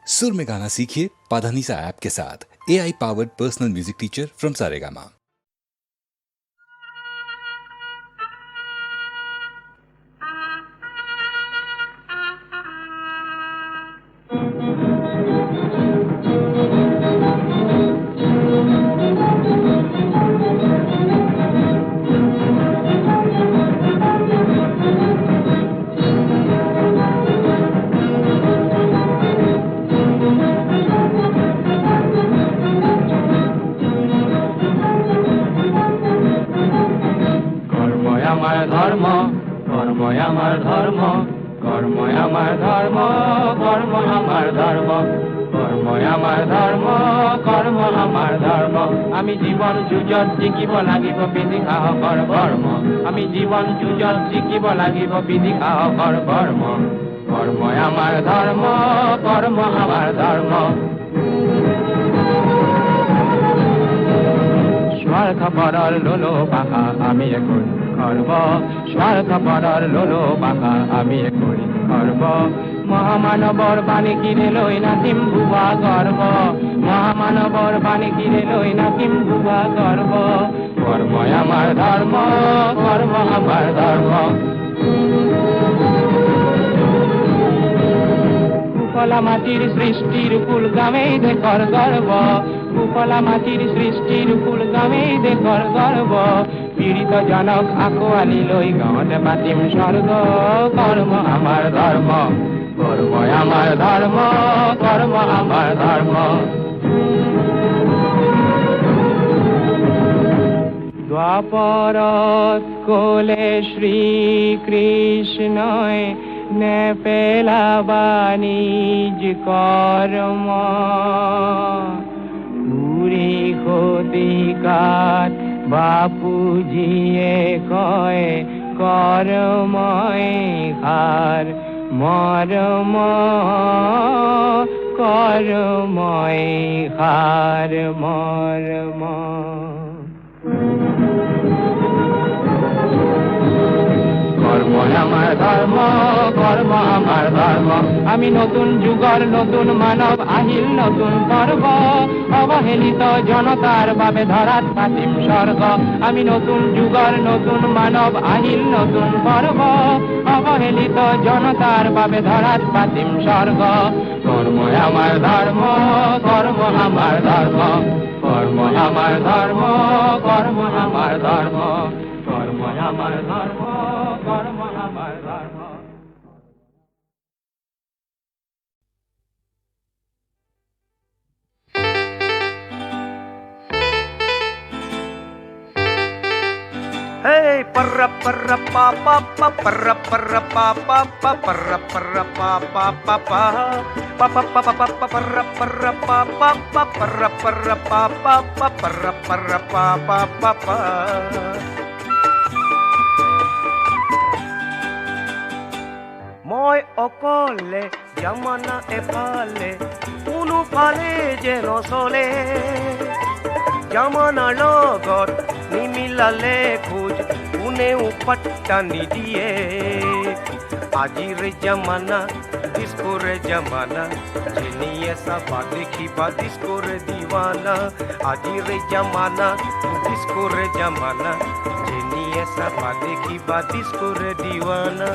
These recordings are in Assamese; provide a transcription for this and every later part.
सुर में गाना सीखिए पाधानीसा ऐप के साथ। AI powered personal music teacher from Saregama. আমি জীবন যুঁজত জিকিব লাগিব বিধি সাহসৰ কৰ্ম আমি জীবন যুঁজত জিকিব লাগিব বিধি সাহসৰ কৰ্ম কৰ্মই আমাৰ ধৰ্ম কৰ্ম আমাৰ ধৰ্ম স্বাৰ্থপৰৰ লোলো পাখা আমি কৰি গৰ্ব স্বাৰ্থপৰৰ লোলো পাখা আমি কৰি গৰ্ব মহামানৱৰ বাণী কিনে লৈ নাচিম ভুৱা গৰ্ব মহামানৱৰ বাণী কিনে লৈ নাচিম ভুৱা গৰ্ব কৰ্মই আমাৰ ধৰ্ম কৰ্ম আমাৰ ধৰ্ম কুফলা মাটিৰ সৃষ্টিৰ ফুল গামেই দেশৰ গৰ্ব কুফলা মাটিৰ সৃষ্টিৰ ফুল গামেই দেশৰ গৰ্ব পীড়িত জনক আকোৱালি লৈ গাঁৱতে পাতিম স্বৰ্গ কৰ্ম আমাৰ ধৰ্ম কৰ্মই আমাৰ ধৰ্ম কৰ্ম আমাৰ ধৰ্ম দ্বাপৰত ক'লে শ্ৰীকৃষ্ণই নেপেলাবা নিজ কৰ্ম পুৰি শতিকাত বাপুজিয়ে কয় কৰ্মই সাৰ মৰম কৰ্মই সাৰ মৰম কৰ্মই আমাৰ ধৰ্ম কৰ্ম আমাৰ ধৰ্ম আমি নতুন যুগৰ নতুন মানৱ আহিল নতুন পৰ্ব অৱহেলিত জনতাৰ বাবে ধৰাত পাতিম স্বৰ্গ আমি নতুন যুগৰ নতুন মানৱ আহিল নতুন পৰ্ব অৱহেলিত জনতাৰ বাবে ধৰাত পাতিম স্বৰ্গ কৰ্মই আমাৰ ধৰ্ম কৰ্ম আমাৰ ধৰ্ম কৰ্মই আমাৰ ধৰ্ম কৰ্ম আমাৰ ধৰ্ম কৰ্মই আমাৰ ধৰ্ম কৰ্ম আমাৰ ধৰ্ম Hey, parra parra pa pa pa parra parra pa pa pa parra parra pa pa pa pa pa pa pa pa pa pa parra parra pa pa pa parra parra pa pa pa parra parra pa pa pa pa মই অকলে জামানা এফালে কোনো ফালে যে নচলে জামানাৰ লগত নিমিলালে খোজ কোনেও পাত্তা নিদিয়ে আজিৰ জামানা ডিস্কোৰে জামানা যেনিয়ে চাবা দেখিবা ডিস্কোৰে দিৱানা আজিৰ জামানা ডিস্কোৰে জামানা যেনিয়ে চাবা দেখিবা ডিস্কোৰে দিৱানা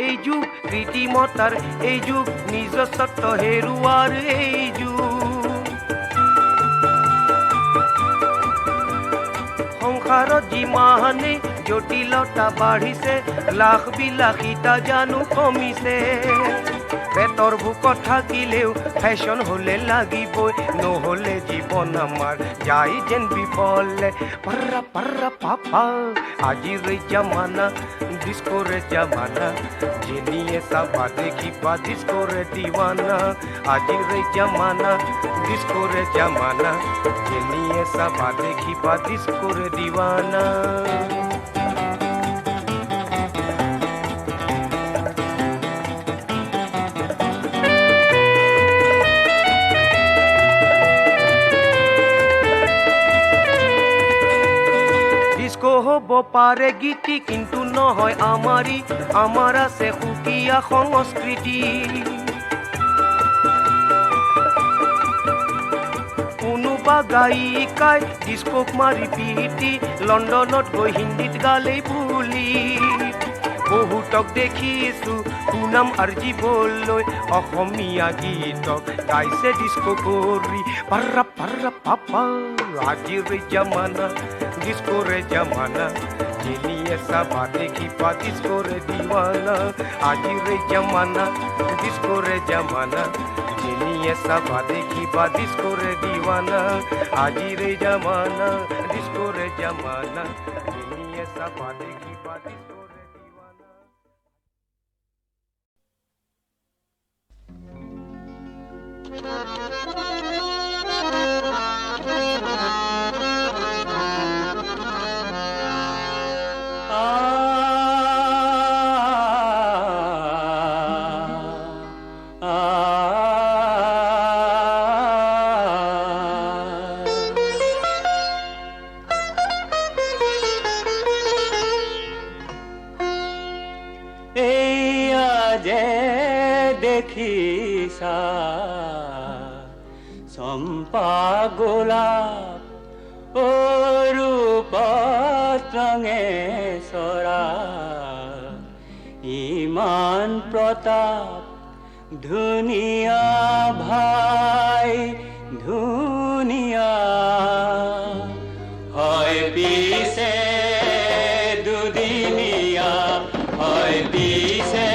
এই যুগ ৰীতিমতাৰ এই যুগ নিজস্বত্ব হেৰুৱাৰ এই যুগ সংসাৰত যিমানে জটিলতা বাঢ়িছে লাখ বিলাসিতা জানো কমিছে পেটৰ ভোকত থাকিলেও ফেশ্বন হলে লাগিবই নহলে জীৱন আমাৰ যাই যেন বিফলে পাৰ্ৰা পাৰ্ৰা পাপা আজিৰ জামানা ডিস্কোৰে জামানা যেনিয়ে চাবা দেখিবা ডিস্কোৰে দিৱানা আজিৰ জামানা ডিস্কোৰে জামানা যেনিয়ে চাবা দেখিবা ডিস্কোৰে দিৱানা পাৰে গীতি কিন্তু নহয় আমাৰি আমাৰ আছে সুকীয়া সংস্কৃতি কোনোবা গায়িকাই ডিস্কক মাৰি পিটি লণ্ডনত গৈ হিন্দীত গালেই বুলি বহুতক দেখিছো সুনাম আৰ্জিবলৈ অসমীয়া গীতক গাইছে ডিস্কো কৰি পাৰ্ৰা পাৰ্ৰা পাপা আজিৰ জামানা ডিস্কোৰে জামানা যেনিয়ে চাবা দেখিবা ডিস্কোৰে দিৱানা আজিৰ জামানা ডিস্কোৰে জামানা যেনিয়ে চাবা দেখিবা ডিস্কোৰে দিৱানা আজিৰ জামানা ডিস্কোৰে জামানা যেনিয়ে চাবা দেখিবা ডিস্কোৰে দেখিছা চম্পা গোলাপ ৰূপত ৰঙে চৰা ইমান প্ৰতাপ ধুনীয়া ভাই ধুনীয়া হয় পিছে দুদিনীয়া হয় পিছে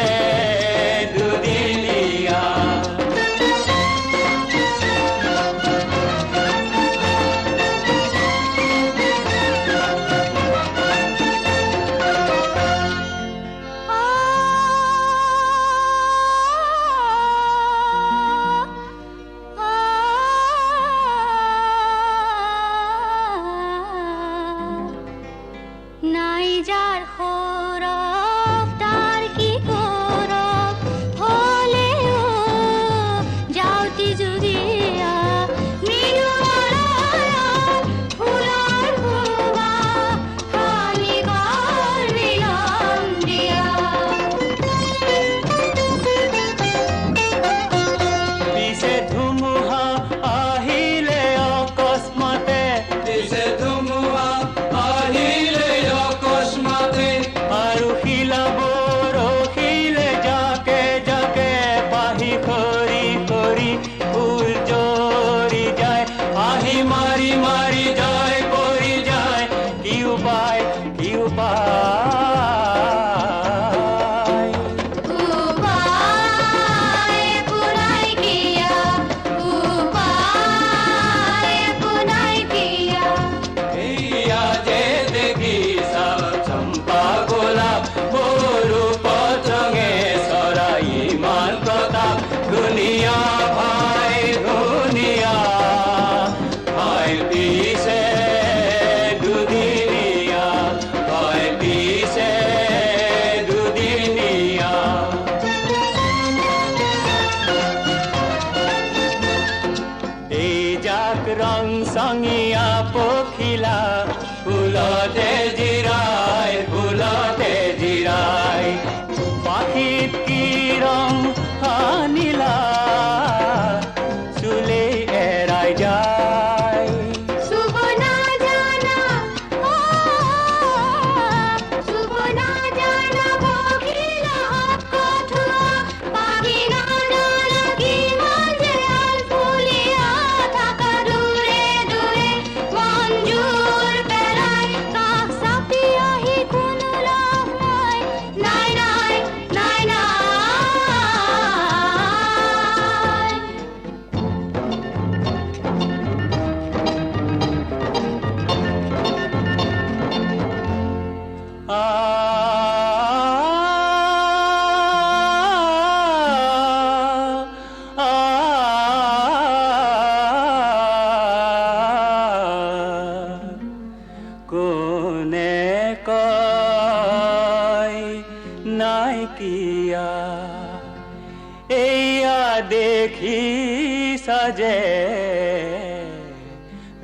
সাজে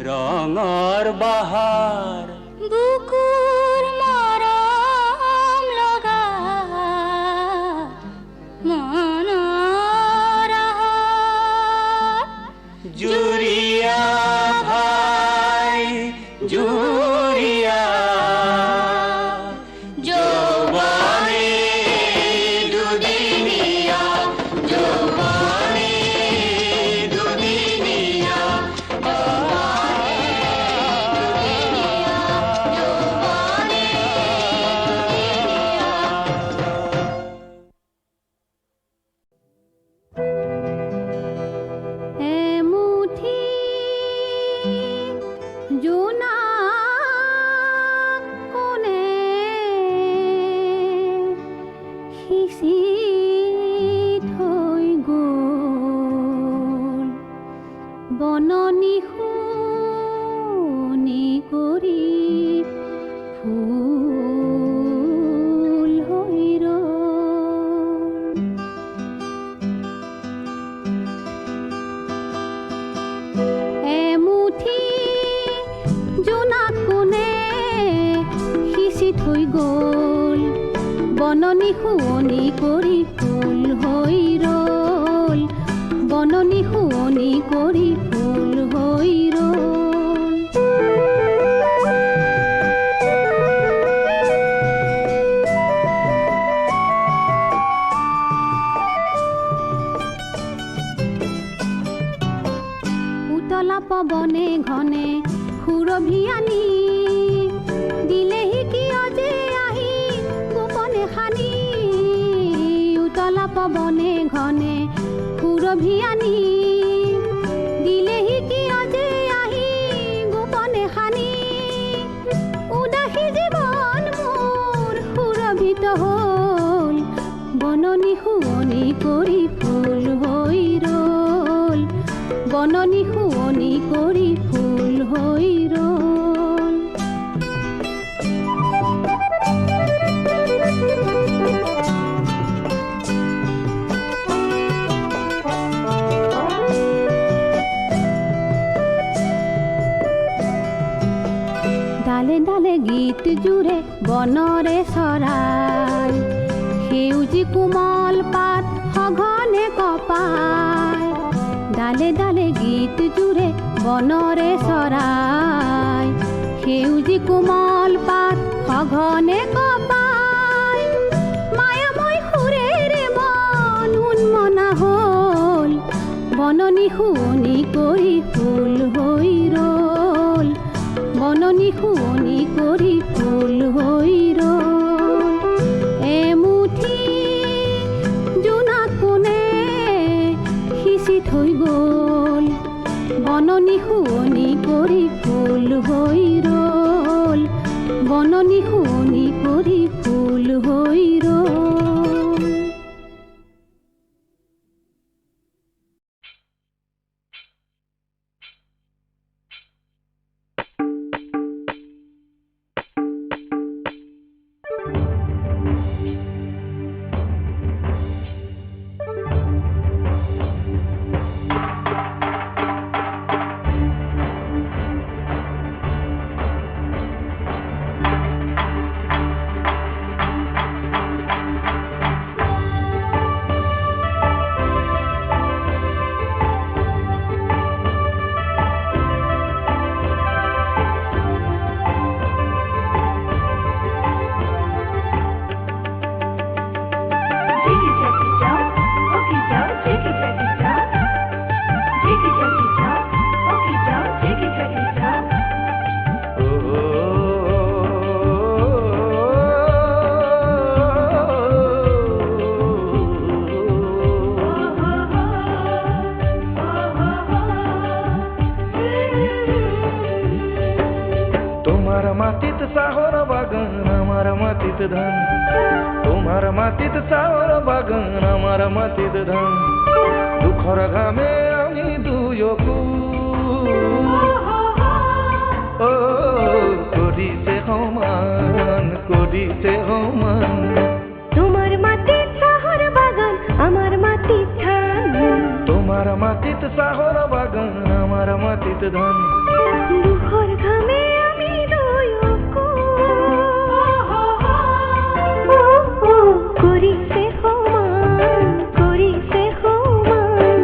ৰঙৰ বাহাৰ বুকুৰ বননি শুনি কৰি ফুল হৈ ৰ'ল। এমুঠি জোনাক কোনে সিঁচি থৈ গ'ল, বননি শুৱনি কৰি ফুল হৈ ৰ'ল, বননি শুৱনি কৰি ফুল হৈ ৰ'ল। উতলা পৱনে ঘনে সুৰভি আনি দিলেহি কিয় যে আহি গোপনে সানি। উতলা পৱনে ঘনে সুৰভি আনি দিলেহি কিয় যে আহি গোপনে সানি। উদাসী জীৱন মোৰ সুৰভিত হ'ল, বননি শুৱনি কৰি ফুল হৈ ৰ'ল, বননি শুৱনি কৰি ফুল হৈ ৰ'ল। ডালে ডালে গীত জুৰে বনৰে চৰাই, সেউজী কোমল পাত সঘনে কপাই। ডালে ডালে গীত জুৰে বনৰে চৰাই, সেউজী কোমল পাত সঘনে কপাই। মায়াময় সুৰেৰে মন উন্মনা হ'ল, বননি শুৱনি কৰি ফুল হৈ ৰ'ল, বননি শুৱনি কৰি ফুল হৈ ৰ'ল। এমুঠি জোনাক কোনে সিঁচি থৈ গ'ল, বননি শুৱনি কৰি ফুল হৈ ৰ'ল, বননি শুৱনি কৰি ফুল হৈ ৰ'ল। মাটিত চাহৰ বাগান আমাৰ মাটিত ধান, তোমাৰ মাটিত চাহৰ বাগান আমাৰ মাটিত ধান। দুখৰ ঘামে আমি দুয়কো কৰিছে সমান, কৰিছে সমান। তোমাৰ মাটিত চাহৰ বাগান আমাৰ মাটিত ধান, তোমাৰ মাটিত চাহৰ বাগান আমাৰ মাটিত ধান। দুখৰ ঘামে আমি দুয়কো কৰিছে সমান, কৰিছে সমান।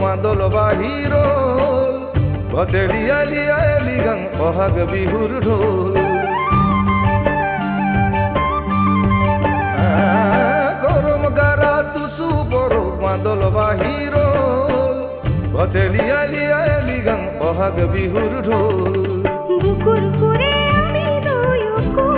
বাদল বাহিৰ ভতেলিয়ালি আলি গান বহাগ বিহুৰ ঢোল। গৰম গাৰা তুচু বৰ বাদল বাহিৰ ভতেলিয়ালি আলি গান বহাগ বিহুৰ ঢোল। বুকুৰ সুৰে আমি দুয়কো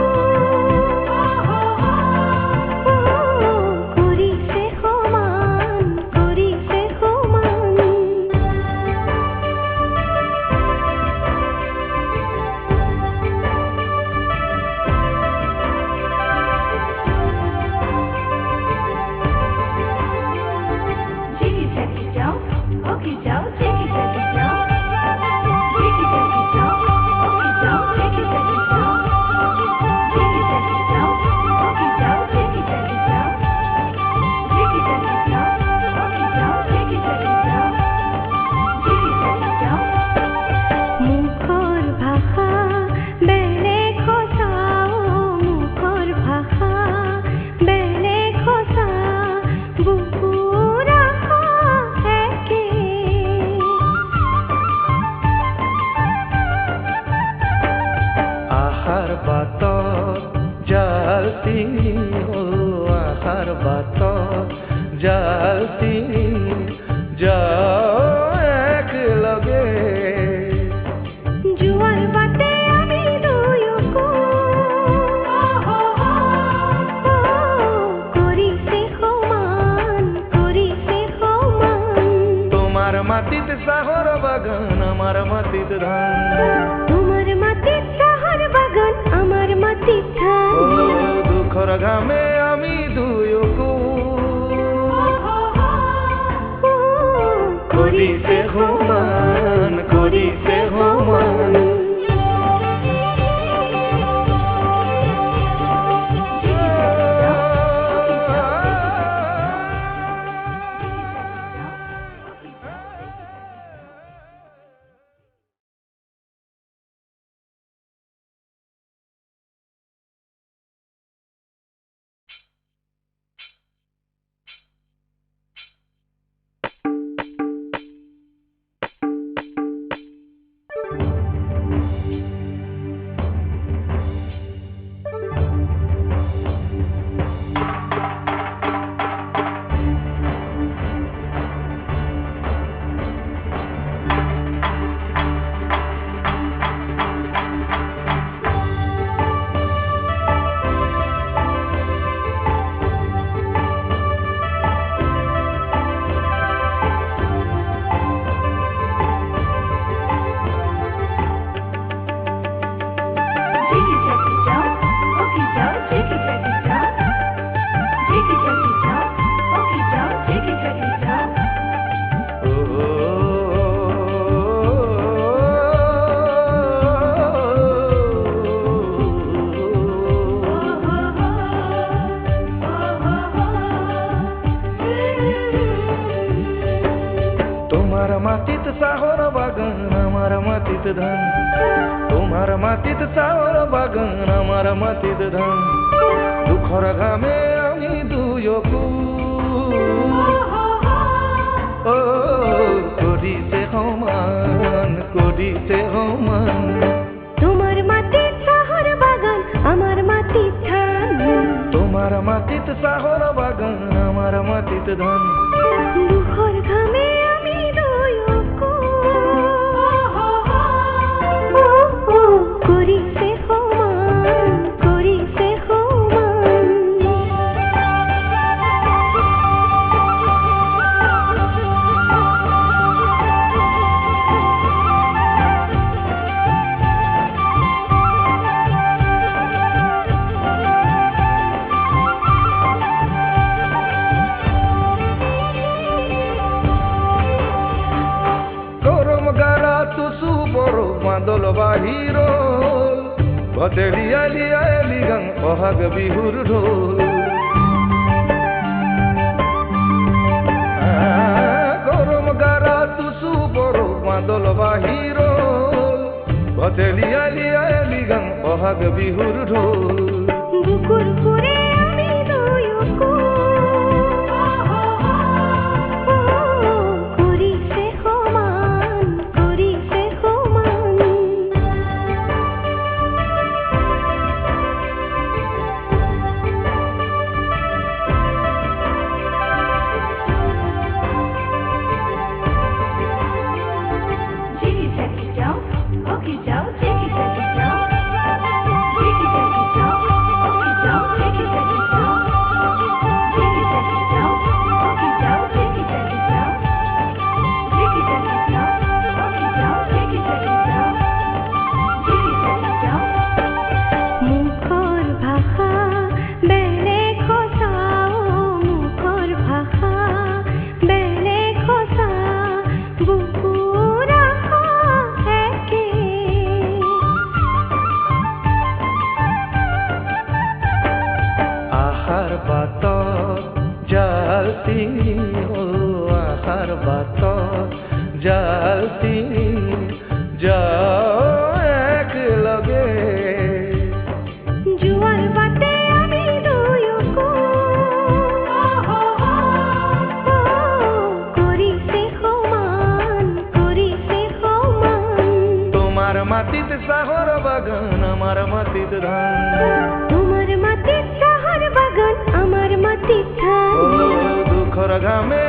বাটত jalti আশাৰ বাটত jalti যাও একেলগে জুয়াৰ বাটে আমি দুয়কো কৰিছে সমান তোমাৰ মাটিত চাহৰ বাগান আমাৰ মাটিত ধান তোমাৰ মাটিত চাহৰ বাগান আমাৰ মাটিত ধান দুখৰ ঘামে আমি দুয়কো কৰিছে সমান মাটিত চাহৰ বাগান আমাৰ মাটিত ধান তোমাৰ মাটিত চাহৰ বাগান আমাৰ মাটিত ধান দুখৰ ঘামে আমি দুয়কো কৰিছে সমান তোমাৰ মাটিত চাহৰ বাগান আমাৰ মাটিত ধান তোমাৰ মাটিত চাহৰ বাগান আমাৰ মাটিত ধান দুখৰ ঘামে আমি দুয়কো কৰিছে সমান বাদল বাহিৰ ভতেলিয়ালি গান বহাগ বিহুৰ ঢোল গৰম গাৰা তুচু বৰ বাদল বাহিৰ ভতেলিয়ালি গান বহাগ বিহুৰ ঢোল বুকুৰ ফুৰে আমি দুয়কো কৰিছে সমান ধান তোমাৰ মাটিৰ শহৰ বাগান আমাৰ মাটিৰ ধান ও দুঃখৰ ঘামে